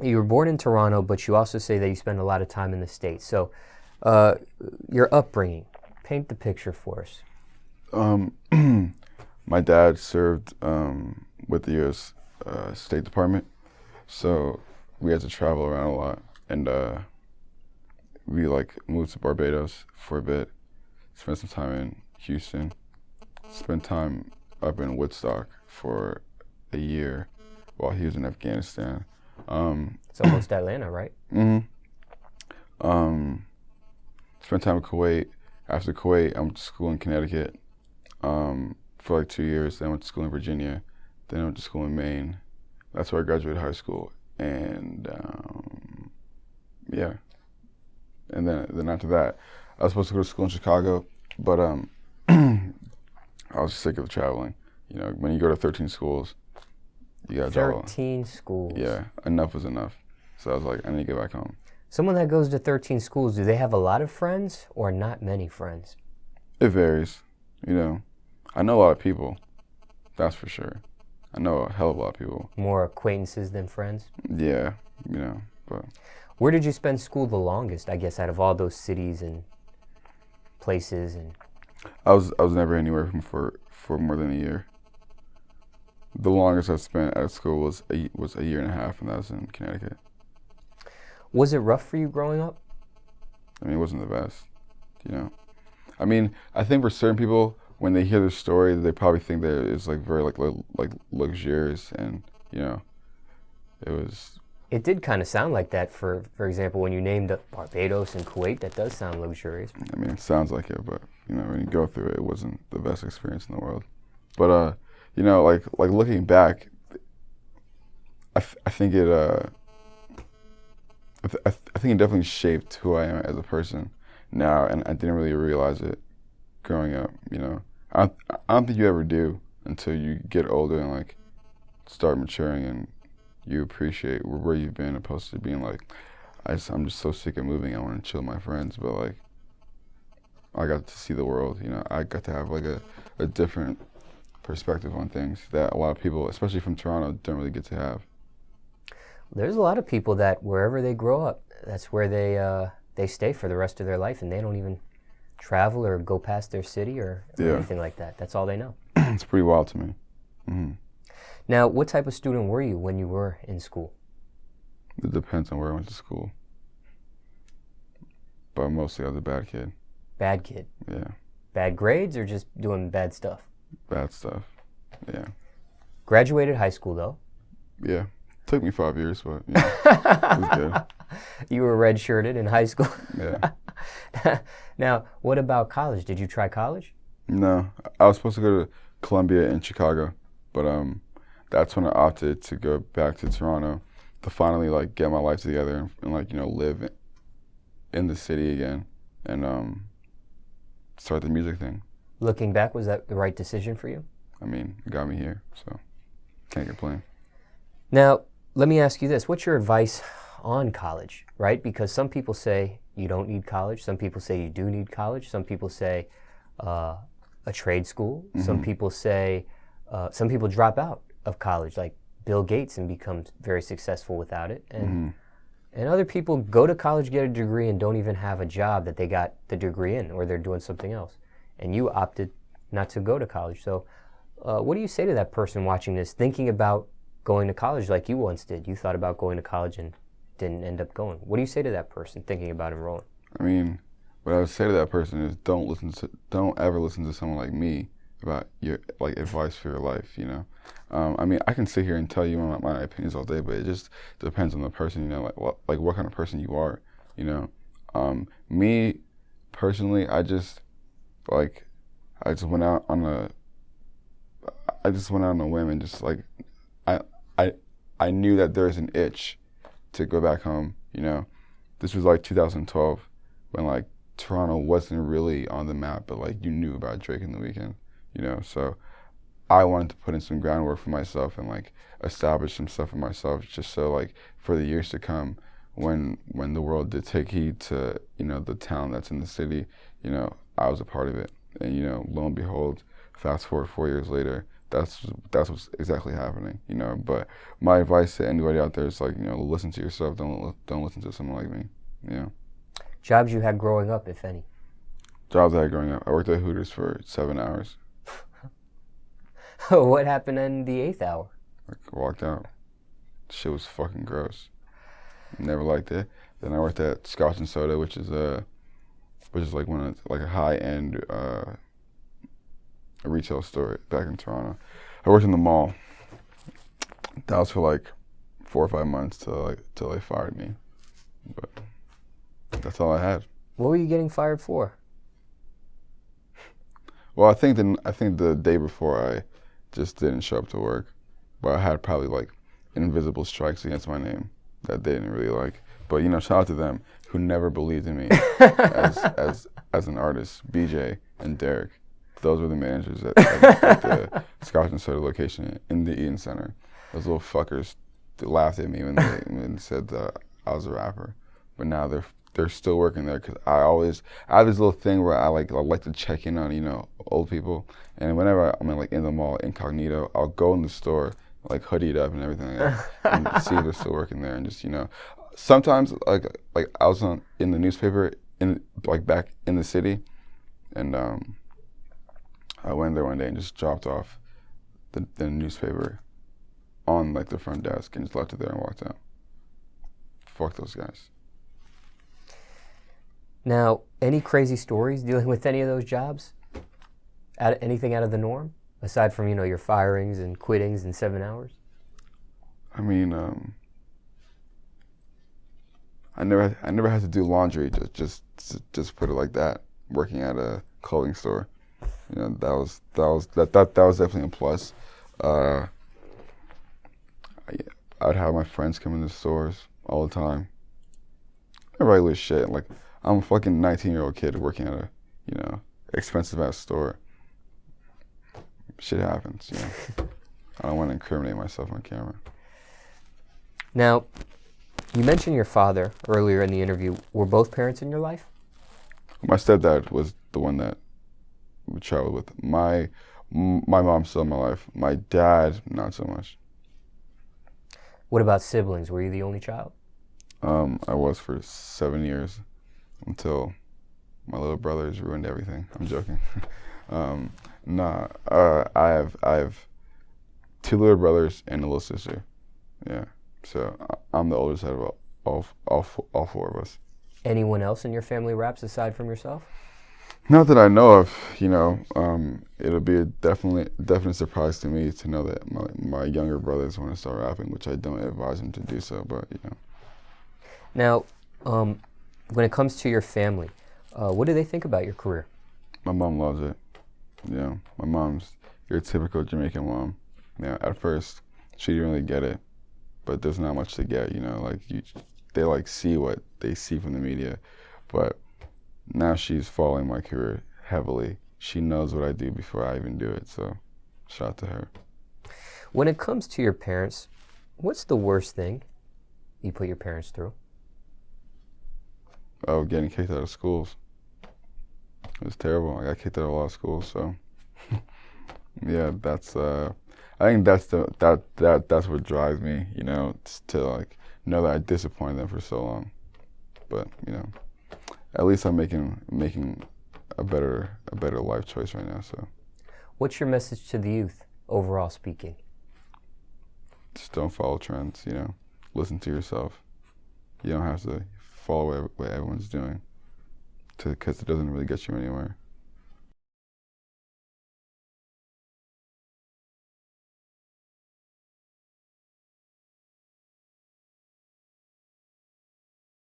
You were born in Toronto, but you also say that you spend a lot of time in the States. So your upbringing, paint the picture for us. My dad served with the U.S. State Department, so we had to travel around a lot, and we like moved to Barbados for a bit, spent some time in Houston, spent time up in Woodstock for a year while he was in Afghanistan. It's almost Atlanta, right? Mm-hmm. Spent time in Kuwait. After Kuwait, I went to school in Connecticut for like 2 years. Then I went to school in Virginia. Then I went to school in Maine. That's where I graduated high school. And yeah. And then after that, I was supposed to go to school in Chicago, but I was sick of traveling. You know, when you go to 13 schools, you got 13 schools. Yeah, enough was enough. So I was like, I need to get back home. Someone that goes to 13 schools, do they have a lot of friends or not many friends? It varies. You know, I know a lot of people, that's for sure. I know a hell of a lot of people. More acquaintances than friends? Yeah, you know, but. Where did you spend school the longest, I guess, out of all those cities and places? And I was never anywhere for more than a year. The longest I spent at school was a year and a half, and that was in Connecticut. Was it rough for you growing up? I mean, it wasn't the best, you know. I mean, I think for certain people, when they hear the story, they probably think that it's like very like luxurious, and you know, it was. It did kind of sound like that. For example, when you named Barbados and Kuwait, that does sound luxurious. I mean, it sounds like it, but you know, when you go through it, it wasn't the best experience in the world. But you know, like looking back, I think it I think it definitely shaped who I am as a person now, and I didn't really realize it growing up. You know, I don't think you ever do until you get older and like start maturing and you appreciate where you've been, opposed to being like, I'm just so sick of moving. I want to chill with my friends, but like, I got to see the world. You know, I got to have like a different perspective on things that a lot of people, especially from Toronto, don't really get to have. There's a lot of people that wherever they grow up, that's where they stay for the rest of their life, and they don't even travel or go past their city or anything like that. That's all they know. It's pretty wild to me. Mm-hmm. Now, what type of student were you when you were in school? It depends on where I went to school. But mostly I was a bad kid. Bad kid? Yeah. Bad grades or just doing bad stuff? Bad stuff, yeah. Graduated high school, though? Yeah. Took me 5 years, but yeah, it was good. You were red-shirted in high school? Yeah. Now, what about college? Did you try college? No. I was supposed to go to Columbia in Chicago, but that's when I opted to go back to Toronto to finally like get my life together and like, you know, live in the city again and start the music thing. Looking back, was that the right decision for you? I mean, it got me here, so can't complain. Now, let me ask you this. What's your advice on college, right? Because some people say you don't need college. Some people say you do need college. Some people say a trade school. Mm-hmm. Some people say, some people drop out of college, like Bill Gates, and become very successful without it. And other people go to college, get a degree, and don't even have a job that they got the degree in, or they're doing something else. And you opted not to go to college. So what do you say to that person watching this, thinking about going to college like you once did? You thought about going to college and didn't end up going. What do you say to that person thinking about enrolling? I mean, what I would say to that person is don't ever listen to someone like me about your like advice for your life, you know. I mean, I can sit here and tell you my opinions all day, but it just depends on the person, you know, like what kind of person you are, you know. Me personally, I just went out on a whim and just like I knew that there's an itch to go back home, you know. This was like 2012 when like Toronto wasn't really on the map, but like you knew about Drake in the Weeknd, you know. So I wanted to put in some groundwork for myself and like establish some stuff for myself, just so like for the years to come, when the world did take heed to, you know, the talent that's in the city, you know, I was a part of it. And you know, lo and behold, fast forward 4 years later, that's what's exactly happening, you know. But my advice to anybody out there is like, you know, listen to yourself. Don't listen to someone like me, you know. Jobs you had growing up, if any? Jobs I had growing up. I worked at Hooters for 7 hours. What happened in the 8th hour? I walked out. Shit was fucking gross. Never liked it. Then I worked at Scotch and Soda, which is like a high-end retail store back in Toronto. I worked in the mall. That was for like 4 or 5 months till they fired me. But that's all I had. What were you getting fired for? Well, I think the day before I just didn't show up to work, but I had probably like invisible strikes against my name that they didn't really like. But you know, shout out to them who never believed in me as an artist. BJ and Derek, those were the managers at the Scotch and Soda location in the Eden Center. Those little fuckers laughed at me when they said that I was a rapper. But now they're still working there because I have this little thing where I like to check in on, you know, old people. And whenever I'm in the mall incognito, I'll go in the store like hoodied up and everything like that, and see if they're still working there. And just, you know, sometimes like I was in the newspaper back in the city, and I went there one day and just dropped off the newspaper on like the front desk and just left it there and walked out. Fuck those guys. Now, any crazy stories dealing with any of those jobs? Anything out of the norm? Aside from, you know, your firings and quittings in 7 hours? I mean, I never had to do laundry. Just put it like that. Working at a clothing store, you know, that was definitely a plus. I'd have my friends come into stores all the time. Regular shit. Like, I'm a fucking 19-year-old kid working at a, you know, expensive ass store. Shit happens, you know. I don't want to incriminate myself on camera. Now, you mentioned your father earlier in the interview. Were both parents in your life? My stepdad was the one that we traveled with. My mom's still in my life. My dad, not so much. What about siblings? Were you the only child? I was for 7 years until my little brothers ruined everything. I'm joking. I have 2 little brothers and a little sister. Yeah, so I'm the oldest out of all 4 of us. Anyone else in your family raps aside from yourself? Not that I know of. You know, it'll be a definite surprise to me to know that my younger brothers want to start rapping, which I don't advise them to do so. But you know. Now, when it comes to your family, what do they think about your career? My mom loves it. You know, my mom's your typical Jamaican mom. You know, at first she didn't really get it, but there's not much to get. You know, like they like see what they see from the media, but now she's following my career heavily. She knows what I do before I even do it. So, shout out to her. When it comes to your parents, what's the worst thing you put your parents through? Oh, getting kicked out of schools. It was terrible. I got kicked out of a lot of schools, so yeah, that's I think that's what drives me, you know, to like know that I disappointed them for so long. But, you know, at least I'm making a better life choice right now, so. What's your message to the youth, overall speaking? Just don't follow trends, you know. Listen to yourself. You don't have to follow what everyone's doing, because it doesn't really get you anywhere.